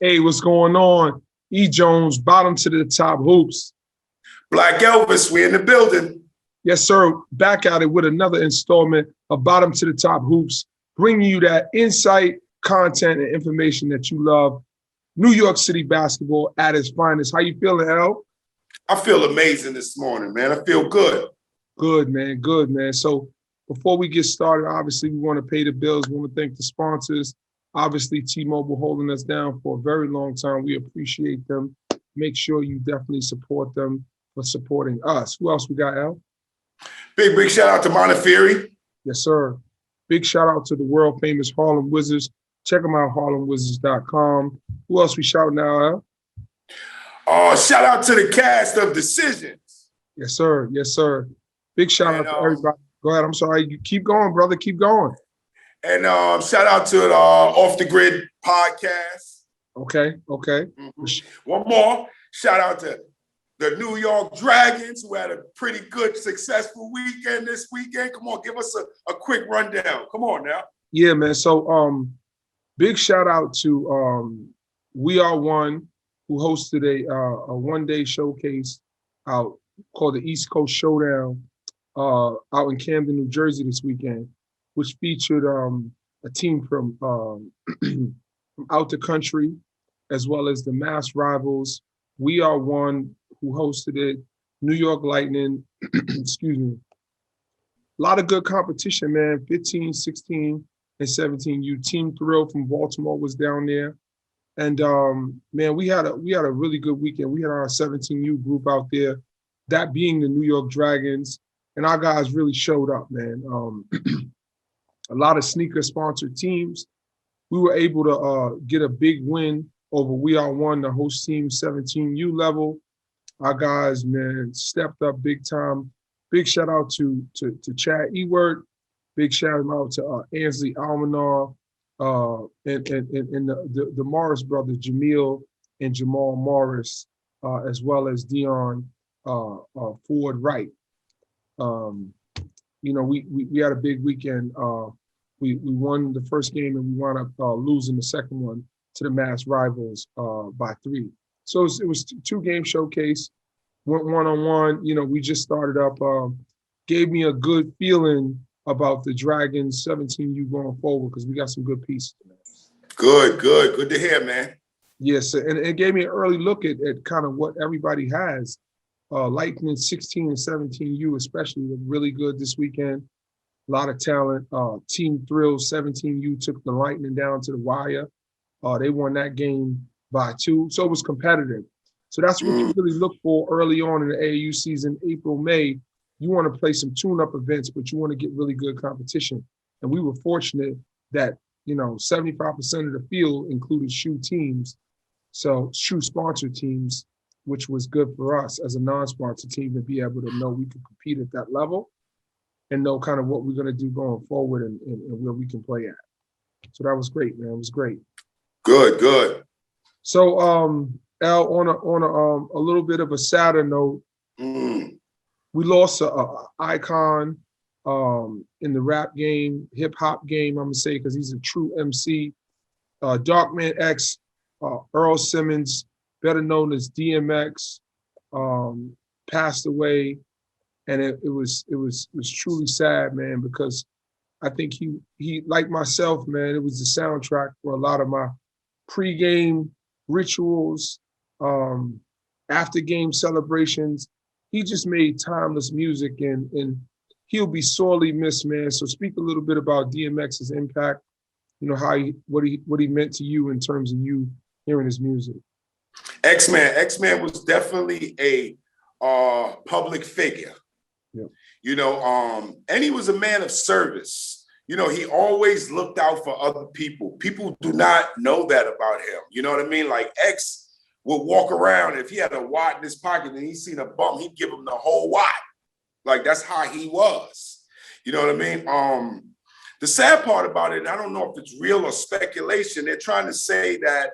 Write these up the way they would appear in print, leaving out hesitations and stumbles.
Hey, what's going on? E. Jones, bottom to the top hoops. Black Elvis, we in the building. Yes, sir. Back at it with another installment of Bottom to the Top Hoops, bringing you that insight, content, and information that you love. New York City basketball at its finest. How you feeling, El? I feel amazing this morning, man. I feel good. Good, man. Good, man. So before we get started, obviously, we want to pay the bills. We want to thank the sponsors. Obviously, T-Mobile holding us down for a very long time. We appreciate them. Make sure you definitely support them for supporting us. Who else we got, El? Big shout out to Montefiore. Yes, sir. Big shout out to the world famous Harlem Wizards. Check them out, harlemwizards.com. Who else we shouting out, El? Shout out to the cast of Decisions. Yes, sir. Yes, sir. Big shout out to everybody. Go ahead. I'm sorry. You keep going, brother. Keep going. And shout out to the Off the Grid podcast. Okay. Mm-hmm. One more. Shout out to the New York Dragons, who had a pretty good, successful weekend this weekend. Come on, give us a quick rundown. Come on now. Yeah, man. So big shout out to We Are One, who hosted a one-day showcase out called the East Coast Showdown out in Camden, New Jersey this weekend, which featured a team from from out the country, as well as the mass rivals. We Are One, who hosted it, New York Lightning, excuse me. A lot of good competition, man. 15, 16, and 17U. Team Thrill from Baltimore was down there. And man, we had a really good weekend. We had our 17U group out there, that being the New York Dragons. And our guys really showed up, man. A lot of sneaker-sponsored teams. We were able to get a big win over We Are One, the host team 17U level. Our guys, man, stepped up big time. Big shout out to Chad Ewert. Big shout out to Ansley Almanar and the Morris brothers, Jamil and Jamal Morris, as well as Dion Ford Wright. We had a big weekend. We won the first game and we wound up losing the second one to the mass rivals by 3. So it was 2-game showcase, went one-on-one. We just started up, gave me a good feeling about the Dragons 17U going forward because we got some good pieces. Good to hear, man. Yes, and it gave me an early look at kind of what everybody has. Lightning 16 and 17U especially look really good this weekend. A lot of talent. Team Thrill 17U took the Lightning down to the wire. They won that game by 2, so it was competitive. So that's what you really look for early on in the AAU season, April, May. You want to play some tune-up events, but you want to get really good competition. And we were fortunate that 75% of the field included shoe teams, so shoe-sponsored teams, which was good for us as a non-sponsor team to be able to know we could compete at that level and know kind of what we're going to do going forward and where we can play at. So that was great, man. It was great. Good. So, Al, on a little bit of a sadder note, we lost a icon in the rap game, hip hop game, I'm gonna say, because he's a true MC. Darkman X, Earl Simmons, better known as DMX, passed away, and it was truly sad, man, because I think he like myself, man, it was the soundtrack for a lot of my pre-game rituals, after game celebrations. He just made timeless music, and he'll be sorely missed, man. So speak a little bit about DMX's impact, what he meant to you in terms of you hearing his music. X-Man was definitely a public figure. Yeah. And he was a man of service. He always looked out for other people. People do not know that about him. You know what I mean? Like X would walk around. If he had a watt in his pocket and he seen a bump, he'd give him the whole watt. Like that's how he was. You know what I mean? The sad part about it, and I don't know if it's real or speculation, they're trying to say that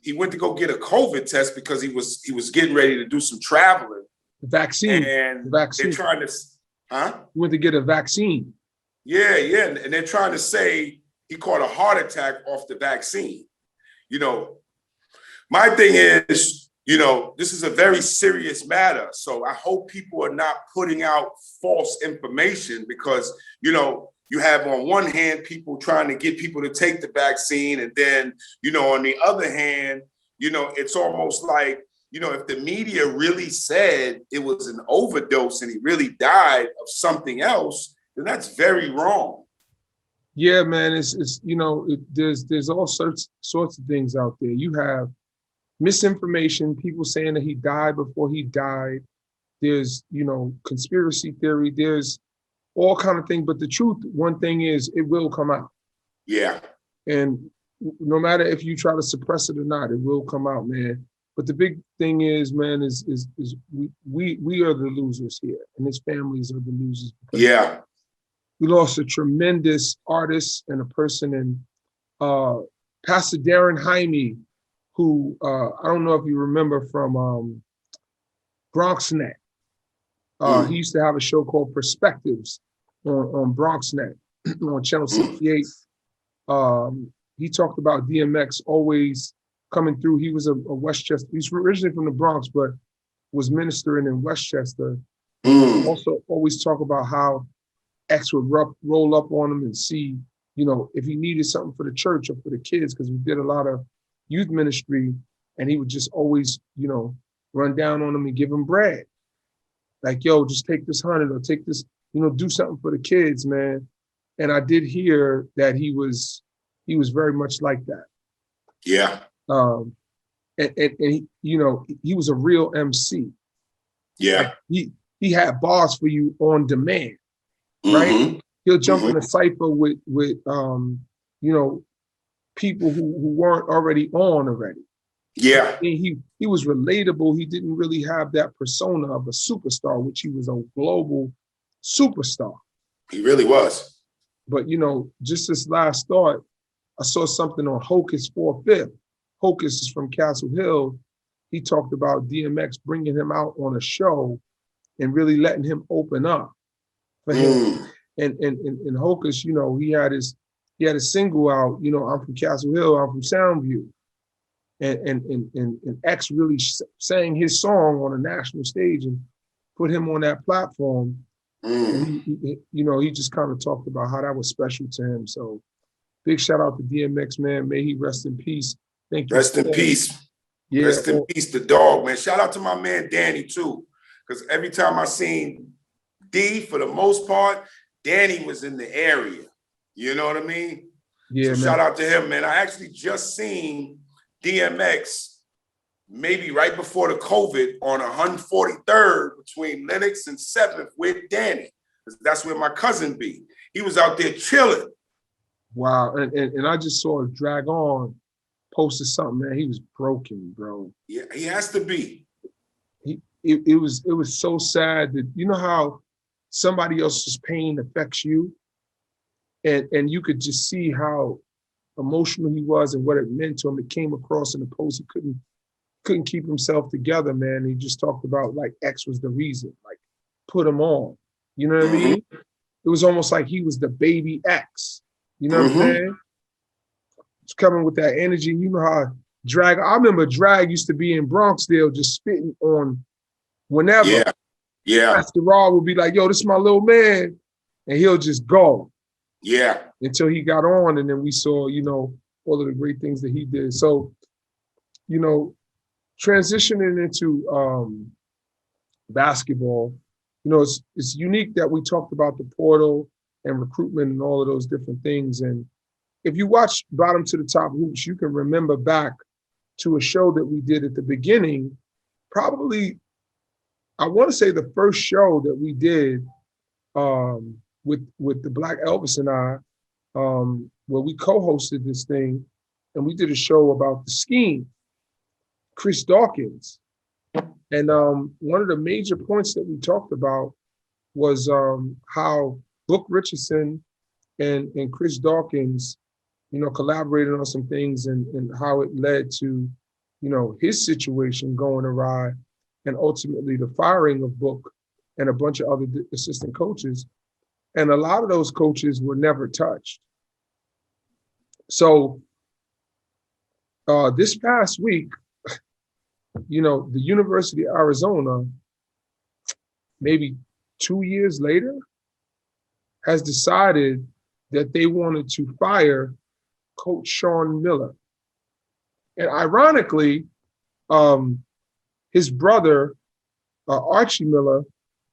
he went to go get a COVID test because he was getting ready to do some traveling. The vaccine. And they're trying to, He went to get a vaccine. Yeah. And they're trying to say he caught a heart attack off the vaccine. My thing is, this is a very serious matter. So I hope people are not putting out false information because, you have on one hand, people trying to get people to take the vaccine. And then, on the other hand, it's almost like, if the media really said it was an overdose and he really died of something else, then that's very wrong. Yeah, man, there's all sorts of things out there. You have misinformation, people saying that he died before he died. There's, conspiracy theory. There's all kind of things. But the truth, one thing is, it will come out. Yeah. And no matter if you try to suppress it or not, it will come out, man. But the big thing is, man, is we are the losers here, and his families are the losers. Yeah. We lost a tremendous artist and a person in Pastor Darren Jaime, who I don't know if you remember from BronxNet. He used to have a show called Perspectives on BronxNet on Channel 68. He talked about DMX always coming through. He was a Westchester. He's originally from the Bronx, but was ministering in Westchester. Also always talk about how X would roll up on him and see, if he needed something for the church or for the kids, because we did a lot of youth ministry, and he would just always, run down on him and give him bread. Like, yo, just take this 100 or take this, do something for the kids, man. And I did hear that he was very much like that. Yeah. And he, he was a real MC. Yeah. Like he had bars for you on demand. Right? He'll jump in a cipher with people who weren't already on already. Yeah. He was relatable. He didn't really have that persona of a superstar, which he was a global superstar. He really was. But just this last thought, I saw something on Hocus 4/5. Hocus is from Castle Hill. He talked about DMX bringing him out on a show and really letting him open up for him. And Hocus, he had a single out, I'm from Castle Hill, I'm from Soundview. And X really sang his song on a national stage and put him on that platform. And he just kind of talked about how that was special to him. So big shout out to DMX, man. May he rest in peace. Thank you. Rest in peace. Yeah. Rest in peace, the dog, man. Shout out to my man Danny too. Because every time I seen D, for the most part, Danny was in the area. You know what I mean? Yeah. So shout out to him, man. I actually just seen DMX maybe right before the COVID on 143rd between Lenox and 7th with Danny. That's where my cousin be. He was out there chilling. Wow. And I just saw Drag On posted something, man. He was broken, bro. Yeah, he has to be. It was so sad that, how somebody else's pain affects you, and you could just see how emotional he was and what it meant to him. It came across in the post. He couldn't keep himself together, man. He just talked about like X was the reason, like put him on. You know what I mean? It was almost like he was the baby X. You know what I'm saying? It's coming with that energy. You know how Drag. I remember Drag used to be in Bronxdale just spitting on whenever. Yeah. Pastor Raw would be like, yo, this is my little man. And he'll just go. Yeah. Until he got on. And then we saw, all of the great things that he did. So, transitioning into basketball, it's unique that we talked about the portal and recruitment and all of those different things. And if you watch Bottom to the Top Hoops, you can remember back to a show that we did at the beginning, probably, I want to say the first show that we did with the Black Elvis and I, where we co-hosted this thing, and we did a show about the scheme, Chris Dawkins. And one of the major points that we talked about was how Book Richardson and Chris Dawkins, collaborated on some things and how it led to, his situation going awry and ultimately the firing of Book and a bunch of other assistant coaches. And a lot of those coaches were never touched. So this past week, you know, the University of Arizona, maybe 2 years later, has decided that they wanted to fire Coach Sean Miller. And ironically, his brother, Archie Miller,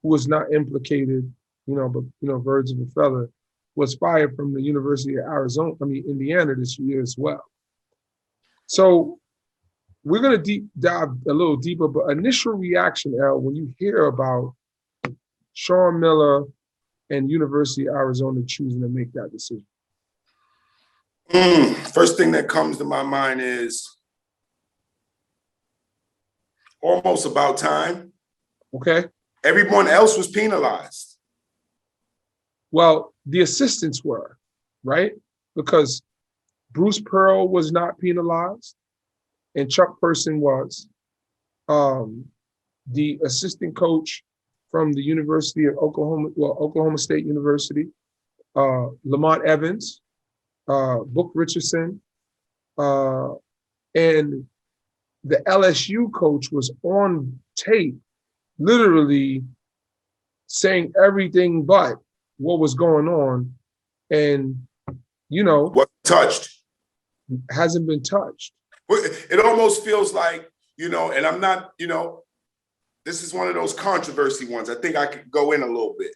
who was not implicated, you know, but, you know, birds of a feather, was fired from the University of Indiana this year as well. So we're going to dive a little deeper, but initial reaction, Al, when you hear about Sean Miller and University of Arizona choosing to make that decision? First thing that comes to my mind is almost about time. Okay. Everyone else was penalized. Well, the assistants were, right? Because Bruce Pearl was not penalized and Chuck Person was. The assistant coach from the University of Oklahoma, well, Oklahoma State University, Lamont Evans, Book Richardson, and the LSU coach was on tape, literally saying everything but what was going on. And, you know, what touched hasn't been touched. It almost feels like, you know, and I'm not, you know, this is one of those controversy ones. I think I could go in a little bit.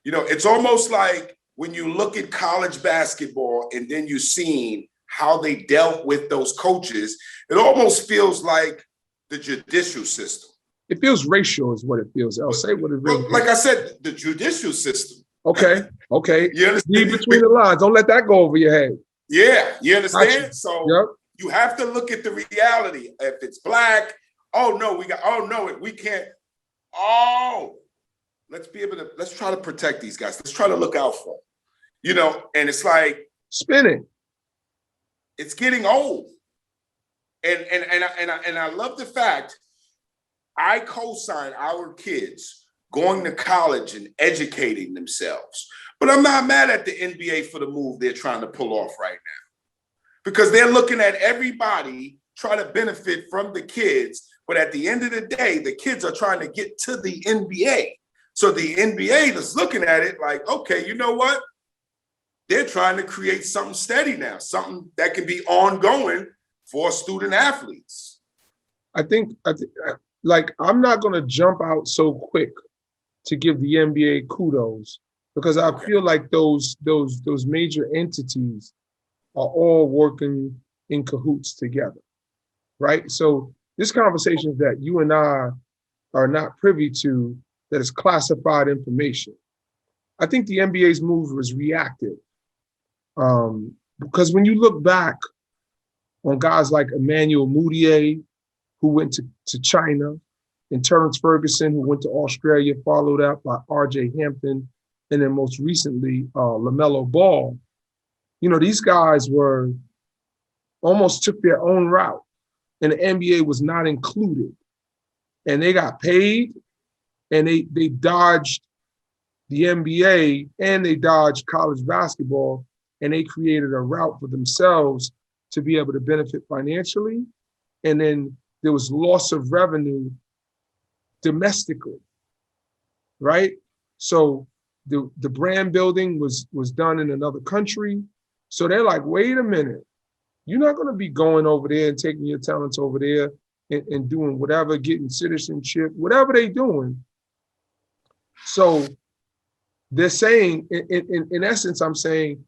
You know, it's almost like when you look at college basketball and then you've seen how they dealt with those coaches, it almost feels like the judicial system. It feels racial is what it feels. I'll say what it really like I said, the judicial system. Okay. You understand? Read between the lines. Don't let that go over your head. Yeah, you understand? Gotcha. So yep. You have to look at the reality. If it's black, we can't. Oh, let's try to protect these guys. Let's try to look out for them. You know, and it's like spinning. It's getting old. And I love the fact I co-sign our kids going to college and educating themselves. But I'm not mad at the NBA for the move they're trying to pull off right now. Because they're looking at everybody try to benefit from the kids. But at the end of the day, the kids are trying to get to the NBA. So the NBA is looking at it like, okay, you know what? They're trying to create something steady now, something that can be ongoing for student athletes. I think like, I'm not going to jump out so quick to give the NBA kudos because I feel like those major entities are all working in cahoots together, right? So this conversation that you and I are not privy to, that is classified information. I think the NBA's move was reactive. Because when you look back on guys like Emmanuel Mudiay, who went to China, and Terrence Ferguson, who went to Australia, followed up by R.J. Hampton, and then most recently, LaMelo Ball. You know, these guys almost took their own route, and the NBA was not included. And they got paid, and they dodged the NBA, and they dodged college basketball, and they created a route for themselves to be able to benefit financially. And then there was loss of revenue domestically, right? So the brand building was done in another country. So they're like, wait a minute, you're not going to be going over there and taking your talents over there and doing whatever, getting citizenship, whatever they're doing. So they're saying, in essence, I'm saying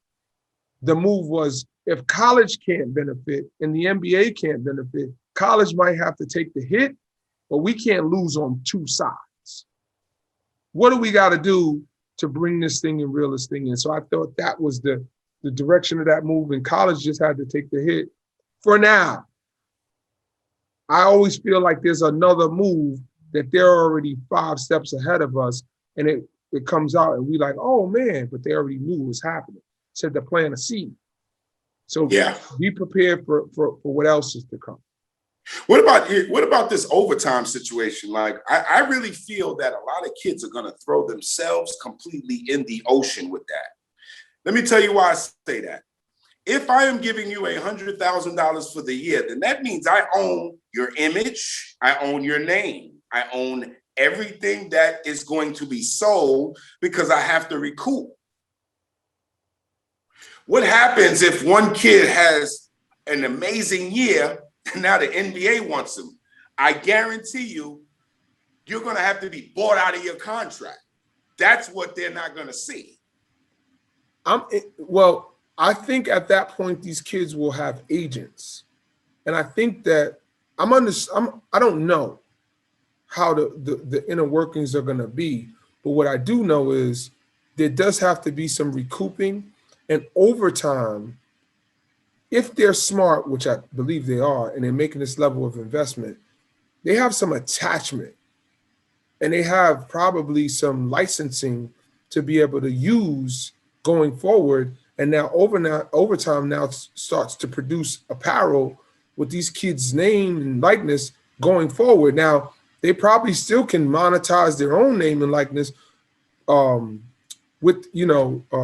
the move was, if college can't benefit and the NBA can't benefit, college might have to take the hit, but we can't lose on two sides. What do we got to do to bring this thing and reel this thing in? So I thought that was the direction of that move, and college just had to take the hit for now. I always feel like there's another move that they're already 5 steps ahead of us, and it comes out and we like, oh man, but they already knew it was happening. Said they're planting a seed. So yeah, be prepared for what else is to come. What about this overtime situation? Like, I really feel that a lot of kids are going to throw themselves completely in the ocean with that. Let me tell you why I say that. If I am giving you $100,000 for the year, then that means I own your image, I own your name, I own everything that is going to be sold because I have to recoup. What happens if one kid has an amazing year and now the NBA wants him? I guarantee you, you're going to have to be bought out of your contract. That's what they're not going to see. Well, I think at that point these kids will have agents, and I think that I don't know how the inner workings are going to be, but what I do know is there does have to be some recouping, and over time, if they're smart, which I believe they are, and they're making this level of investment, they have some attachment, and they have probably some licensing to be able to use going forward. And now over time now starts to produce apparel with these kids' name and likeness going forward. Now they probably still can monetize their own name and likeness with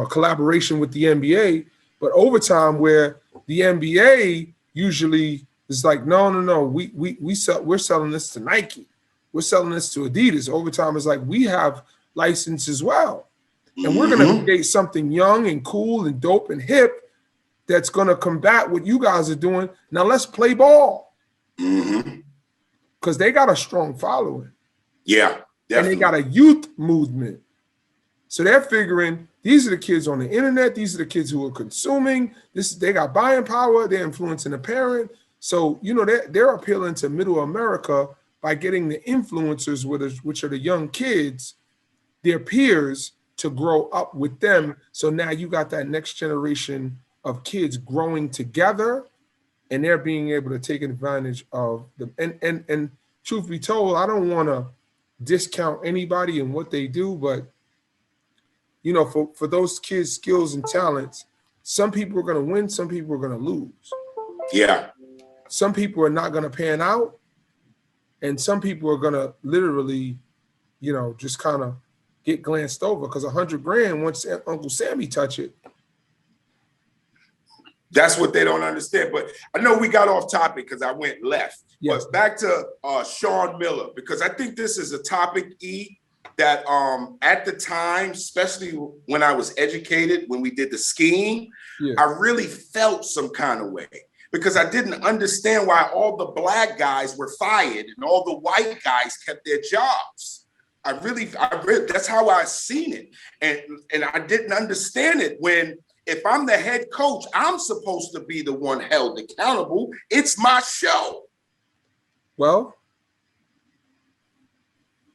collaboration with the NBA, but over time where the NBA usually is like, no, we're selling this to Nike, we're selling this to Adidas. Over time, it's like we have license as well. And we're going to create something young and cool and dope and hip that's going to combat what you guys are doing. Now let's play ball. Because they got a strong following. Yeah, definitely. And they got a youth movement. So they're figuring these are the kids on the internet. These are the kids who are consuming. They got buying power. They're influencing the parent. So, they're appealing to middle America by getting the influencers, which are the young kids, their peers, to grow up with them. So now you got that next generation of kids growing together, and they're being able to take advantage of them. And truth be told, I don't want to discount anybody and what they do, but for those kids' skills and talents, some people are going to win, some people are going to lose. Yeah. Some people are not going to pan out, and some people are going to literally, just kind of get glanced over, because $100,000, once Uncle Sammy touch it. That's what they don't understand. But I know we got off topic because I went left. Yes. But back to Sean Miller, because I think this is a topic, E, that at the time, especially when I was educated, when we did the scheme, I really felt some kind of way, because I didn't understand why all the black guys were fired and all the white guys kept their jobs. I really, that's how I seen it. And I didn't understand it when, if I'm the head coach, I'm supposed to be the one held accountable. It's my show. Well,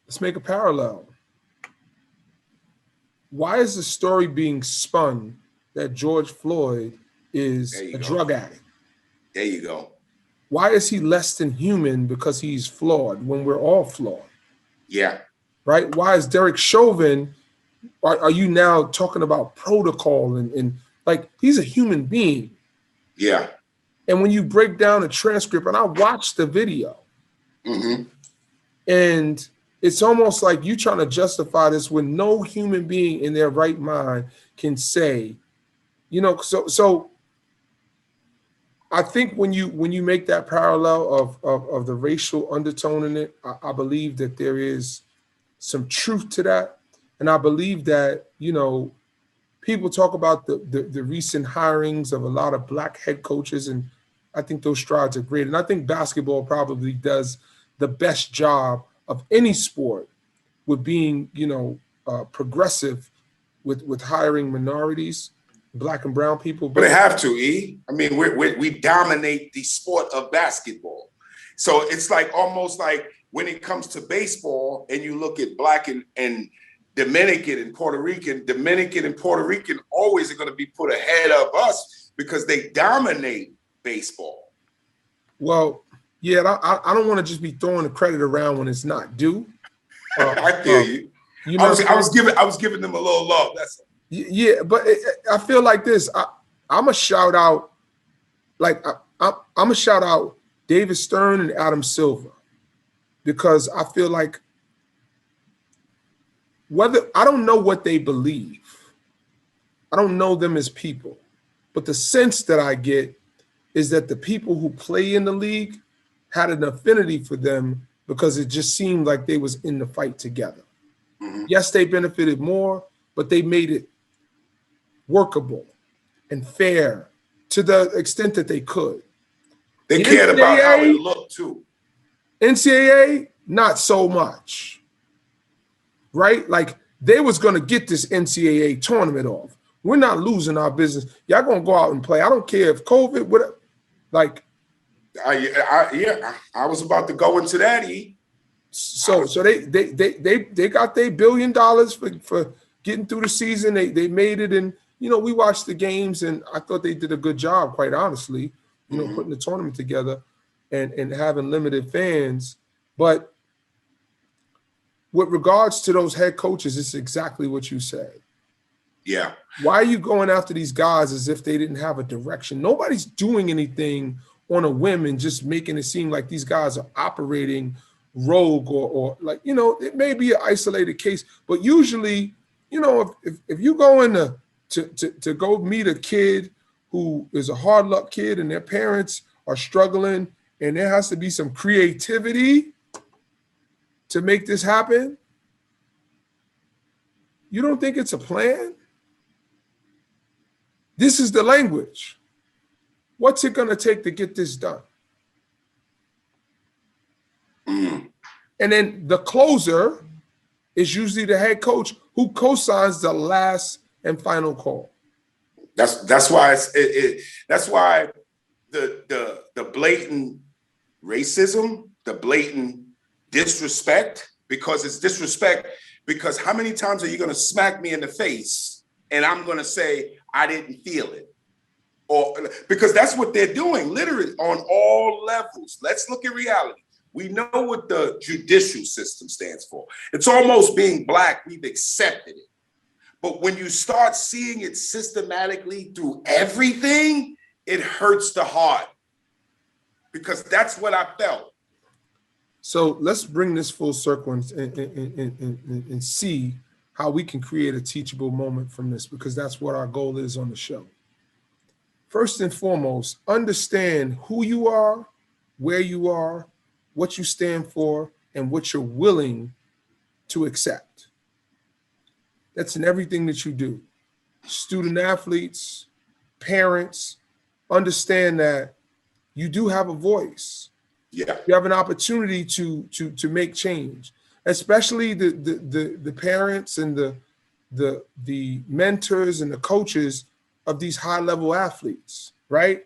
let's make a parallel. Why is the story being spun that George Floyd is a drug addict? There you go. Why is he less than human because he's flawed when we're all flawed? Yeah. Right? Why is Derek Chauvin, are you now talking about protocol and like, he's a human being. Yeah. And when you break down a transcript, and I watched the video, and it's almost like you trying to justify this when no human being in their right mind can say, so I think when you make that parallel of the racial undertone in it, I believe that there is some truth to that. And I believe that, people talk about the recent hirings of a lot of black head coaches, and I think those strides are great. And I think basketball probably does the best job of any sport with being, progressive with hiring minorities, black and brown people. But they have to, E. I mean, we dominate the sport of basketball. So it's like almost like when it comes to baseball and you look at black and Dominican and Puerto Rican always are going to be put ahead of us because they dominate baseball. Well, yeah, I don't want to just be throwing the credit around when it's not due. I feel you. I was giving them a little love. That's it. Yeah, but I feel like this. I'm a shout out, I'm a shout out David Stern and Adam Silver, because I feel like I don't know what they believe. I don't know them as people, But the sense that I get is that the people who play in the league had an affinity for them because it just seemed like they was in the fight together. Mm-hmm. Yes, they benefited more, but they made it workable and fair to the extent that they could. They The cared about how it looked too. NCAA, not so much, right? Like they was going to get this NCAA tournament off. We're not losing our business. Y'all going to go out and play. I don't care if COVID, whatever. Like, I was about to go into that. So they got their $1 billion for getting through the season. They made it, and we watched the games, and I thought they did a good job, quite honestly. Putting the tournament together and having limited fans. But with regards to those head coaches, it's exactly what you said. Yeah. Why are you going after these guys as if they didn't have a direction? Nobody's doing anything on a whim and just making it seem like these guys are operating rogue or like, it may be an isolated case, but usually, if you go in to go meet a kid who is a hard luck kid and their parents are struggling and there has to be some creativity to make this happen, you don't think it's a plan? This is the language. What's it going to take to get this done? And then the closer is usually the head coach who co-signs the last and final call. That's why that's why the blatant racism, the blatant disrespect, because it's disrespect. Because how many times are you going to smack me in the face and I'm going to say I didn't feel it? Or because that's what they're doing, literally on all levels. Let's look at reality. We know what the judicial system stands for. It's almost being black. We've accepted it. But when you start seeing it systematically through everything, it hurts the heart. Because that's what I felt. So let's bring this full circle and see how we can create a teachable moment from this, because that's what our goal is on the show. First and foremost, understand who you are, where you are, what you stand for, and what you're willing to accept. That's in everything that you do. Student athletes, parents, understand that you do have a voice. Yeah. You have an opportunity to make change, especially the parents and the mentors and the coaches of these high-level athletes, right?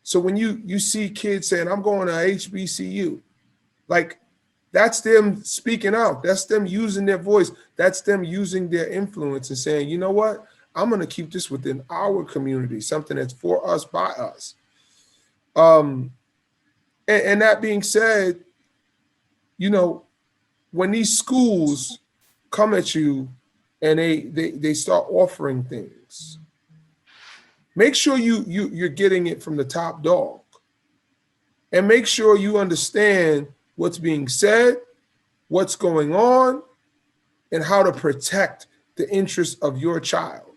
So when you see kids saying, I'm going to HBCU, like that's them speaking out. That's them using their voice. That's them using their influence and saying, you know what? I'm going to keep this within our community, something that's for us, by us. And that being said, when these schools come at you and they start offering things, make sure you're getting it from the top dog, and make sure you understand what's being said, what's going on, and how to protect the interests of your child.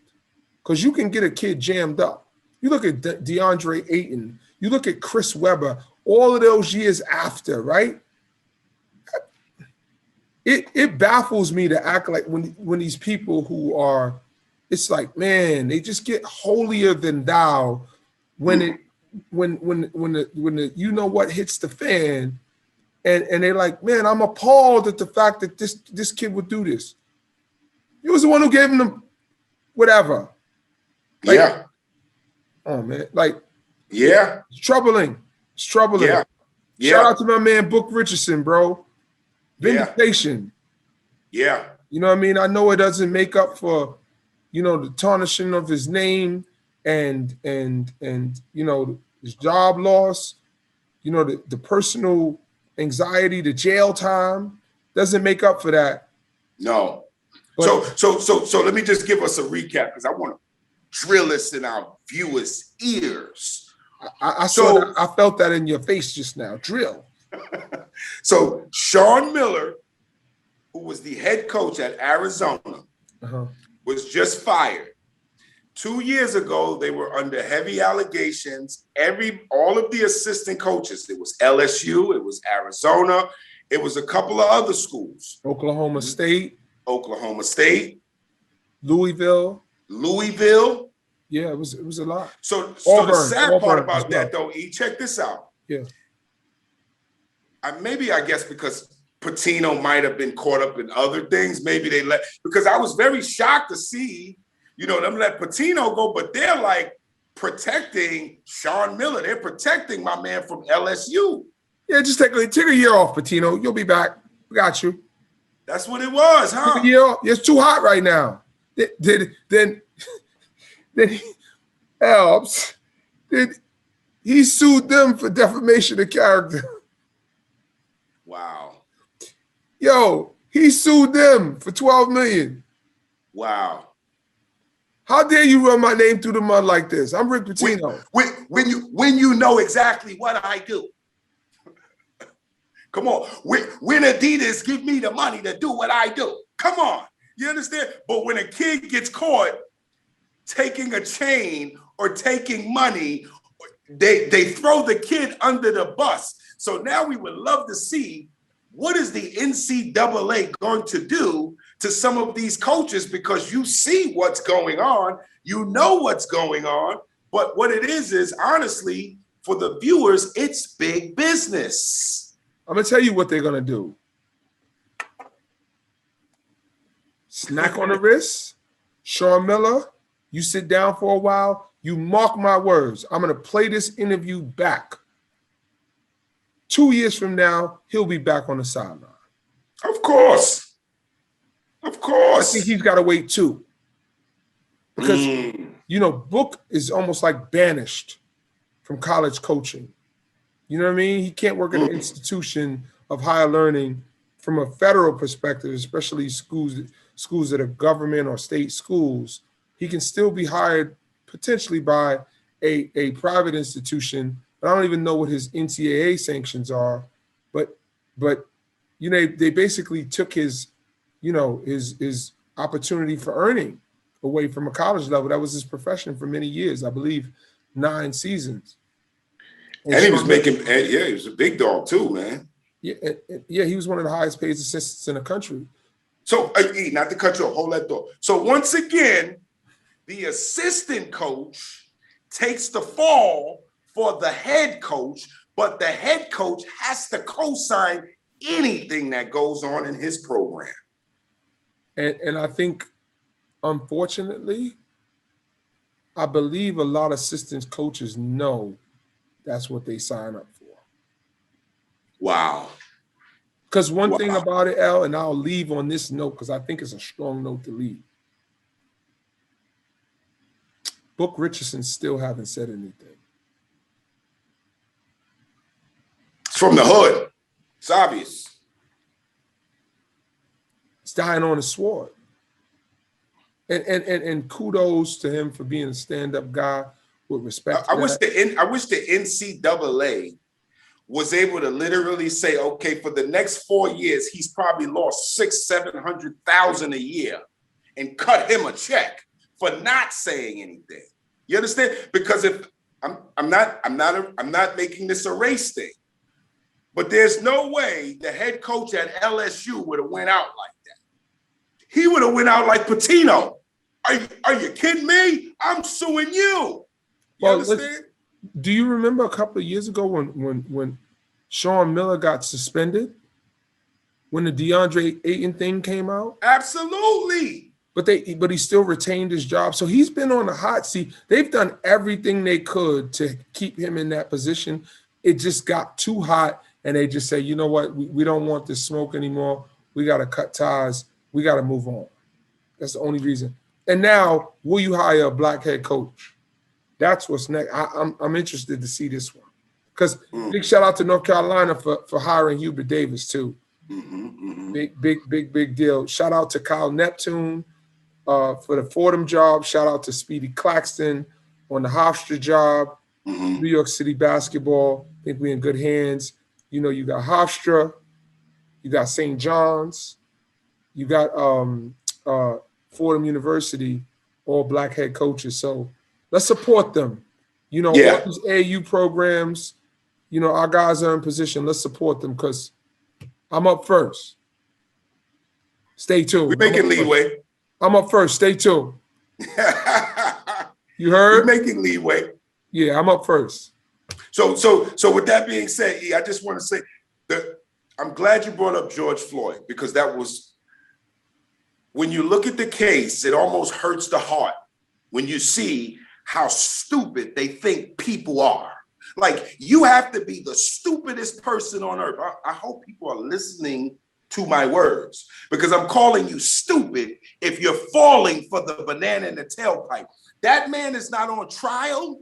Because you can get a kid jammed up. You look at DeAndre Ayton, you look at Chris Webber, all of those years after, right? It baffles me to act like when these people who are, it's like, man, they just get holier than thou when the you know what hits the fan, and they're like, man, I'm appalled at the fact that this kid would do this. He was the one who gave him the whatever. Like, yeah. Oh man, like, yeah, it's troubling. It's troubling. Yeah. Shout out to my man Book Richardson, bro. Vindication. Yeah. You know what I mean? I know it doesn't make up for, the tarnishing of his name and his job loss, the personal anxiety, the jail time doesn't make up for that. No. But, so let me just give us a recap, because I want to drill this in our viewers' ears. I saw that. I felt that in your face just now. Drill. So Sean Miller, who was the head coach at Arizona, was just fired 2 years ago, they were under heavy allegations. All of the assistant coaches, it was LSU, it was Arizona, it was a couple of other schools. Oklahoma State. Louisville. Yeah, it was a lot. So the sad part about that, though, check this out. Yeah. I guess because Pitino might have been caught up in other things. Maybe they because I was very shocked to see, them let Pitino go, but they're like protecting Sean Miller. They're protecting my man from LSU. Yeah, just take a year off, Pitino. You'll be back. We got you. That's what it was, huh? Take a year off. It's too hot right now. Then Elvis, he sued them for defamation of character. Wow. Yo, he sued them for $12 million. Wow. How dare you run my name through the mud like this? I'm Rick Pitino. When you know exactly what I do. Come on. When Adidas give me the money to do what I do. Come on. You understand? But when a kid gets caught taking a chain or taking money, they throw the kid under the bus. So now we would love to see what is the NCAA going to do to some of these coaches, because you see what's going on, you know what's going on, but what it is honestly, for the viewers, it's big business. I'm going to tell you what they're going to do. Snack on the wrist, Sean Miller, you sit down for a while, you mark my words. I'm going to play this interview back. 2 years from now, he'll be back on the sideline. Of course. I think he's got to wait too. Because, Book is almost like banished from college coaching. You know what I mean? He can't work at an institution of higher learning from a federal perspective, especially schools that are government or state schools. He can still be hired potentially by a private institution, but I don't even know what his NCAA sanctions are. But they basically took his opportunity for earning away from a college level. That was his profession for many years, I believe 9 seasons. And he was he was a big dog too, man. Yeah, he was one of the highest paid assistants in the country. So, not to cut you off, hold that thought. So once again, the assistant coach takes the fall for the head coach, but the head coach has to co-sign anything that goes on in his program. And I think, unfortunately, I believe a lot of assistant coaches know that's what they sign up for. Wow. Because one thing about it, Al, and I'll leave on this note because I think it's a strong note to leave. Book Richardson still haven't said anything. It's from the hood. It's obvious. He's dying on a sword. And kudos to him for being a stand-up guy with respect. I wish the NCAA was able to literally say, okay, for the next 4 years, he's probably lost $600,000-700,000 a year, and cut him a check for not saying anything. You understand? Because if I'm not making this a race thing, but there's no way the head coach at LSU would have went out like that. He would have went out like Pitino. Are you kidding me? I'm suing you. You understand? Do you remember a couple of years ago when Sean Miller got suspended? When the DeAndre Ayton thing came out? Absolutely. But he still retained his job. So he's been on the hot seat. They've done everything they could to keep him in that position. It just got too hot, and they just say, you know what? We don't want this smoke anymore. We got to cut ties. We got to move on. That's the only reason. And now, will you hire a black head coach? That's what's next. I'm interested to see this one. Because big shout out to North Carolina for hiring Hubert Davis too. Big deal. Shout out to Kyle Neptune for the Fordham job. Shout out to Speedy Claxton on the Hofstra job. New York City basketball. I think we're in good hands. You got Hofstra, you got St. John's, you got Fordham University. all black head coaches. So let's support them. You know, all Yeah. these AAU programs, you know, our guys are in position. Let's support them because I'm up first. Stay We're tuned. making leeway. I'm up first. Stay tuned. You We're heard? making leeway. Yeah, I'm up first. So with that being said, E, I just want to say that I'm glad you brought up George Floyd, because that was, when you look at the case, it almost hurts the heart when you see how stupid they think people are. Like, you have to be the stupidest person on earth. I hope people are listening to my words, because I'm calling you stupid if you're falling for the banana in the tailpipe. That man is not on trial.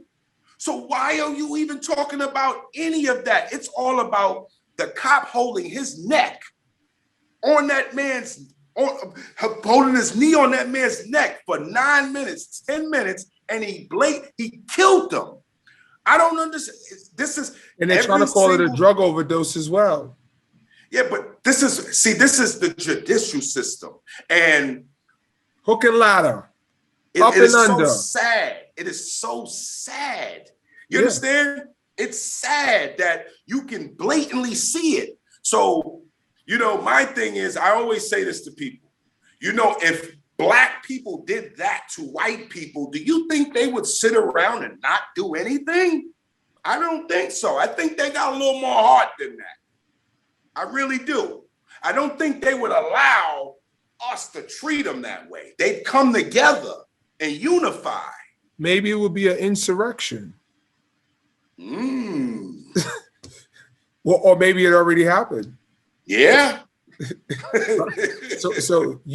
So why are you even talking about any of that? It's all about the cop holding his neck on that man's, holding his knee on that man's neck for 9 minutes, 10 minutes, and he killed them. I don't understand. This is, and they're trying to call it a drug overdose as well. Yeah, but this is the judicial system, and hook and ladder, up and under. So sad. It is so sad. You understand? It's sad that you can blatantly see it. So, you know, my thing is, I always say this to people, you know, if black people did that to white people, do you think they would sit around and not do anything? I don't think so. I think they got a little more heart than that. I really do. I don't think they would allow us to treat them that way. They'd come together and unify. Maybe it would be an insurrection. Well, or maybe it already happened. Yeah.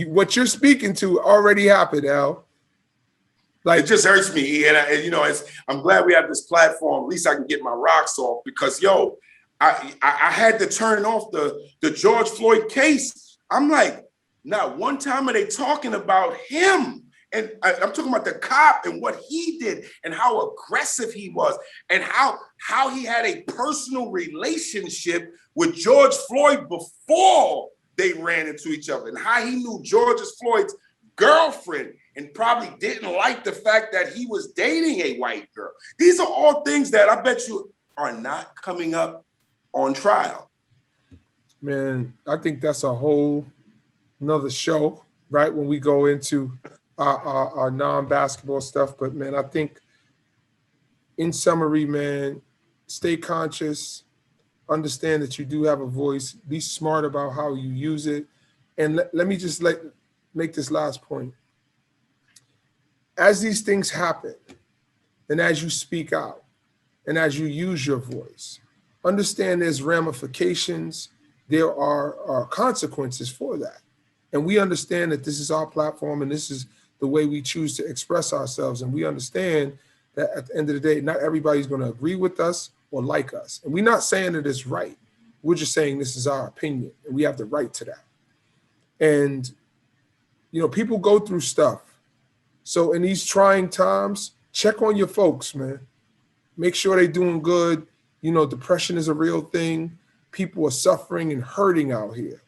What you're speaking to already happened, Al. Like, it just hurts me, and you know, I'm glad we have this platform. At least I can get my rocks off, because I had to turn off the George Floyd case. I'm like, not one time are they talking about him. And I'm talking about the cop and what he did and how aggressive he was and how he had a personal relationship with George Floyd before they ran into each other, and how he knew George Floyd's girlfriend and probably didn't like the fact that he was dating a white girl. These are all things that I bet you are not coming up on trial. Man, I think that's a whole another show, right? When we go into our non-basketball stuff. But man, I think in summary, man, stay conscious, understand that you do have a voice, be smart about how you use it. And let me just make this last point. As these things happen, and as you speak out, and as you use your voice, understand there's ramifications, there are consequences for that. And we understand that this is our platform and this is the way we choose to express ourselves. And we understand that at the end of the day, not everybody's going to agree with us or like us. And we're not saying that it's right. We're just saying this is our opinion and we have the right to that. And, you know, people go through stuff. So in these trying times, check on your folks, man. Make sure they're doing good. You know, depression is a real thing. People are suffering and hurting out here.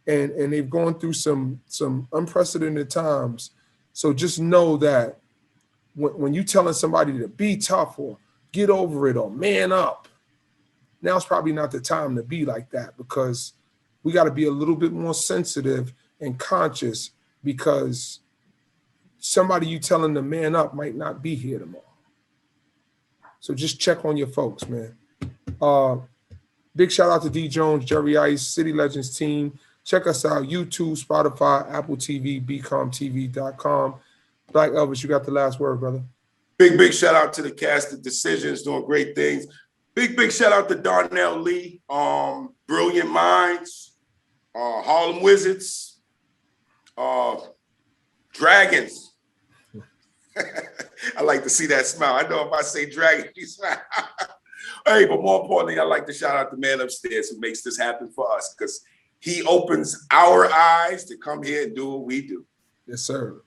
And they've gone through some unprecedented times. So just know that when you're telling somebody to be tough or get over it or man up, now's probably not the time to be like that, because we got to be a little bit more sensitive and conscious, because somebody you telling to man up might not be here tomorrow. So just check on your folks, man. Big shout out to D Jones, Jerry Ice, City Legends team. Check us out, YouTube, Spotify, Apple TV, BCOMTV.com. Black Elvis, you got the last word, brother. Big shout out to the cast of Decisions, doing great things. Big shout out to Darnell Lee, Brilliant Minds, Harlem Wizards, Dragons. I like to see that smile. I know if I say Dragon, you smile. Hey, but more importantly, I like to shout out the man upstairs who makes this happen for us, because he opens our eyes to come here and do what we do. Yes, sir.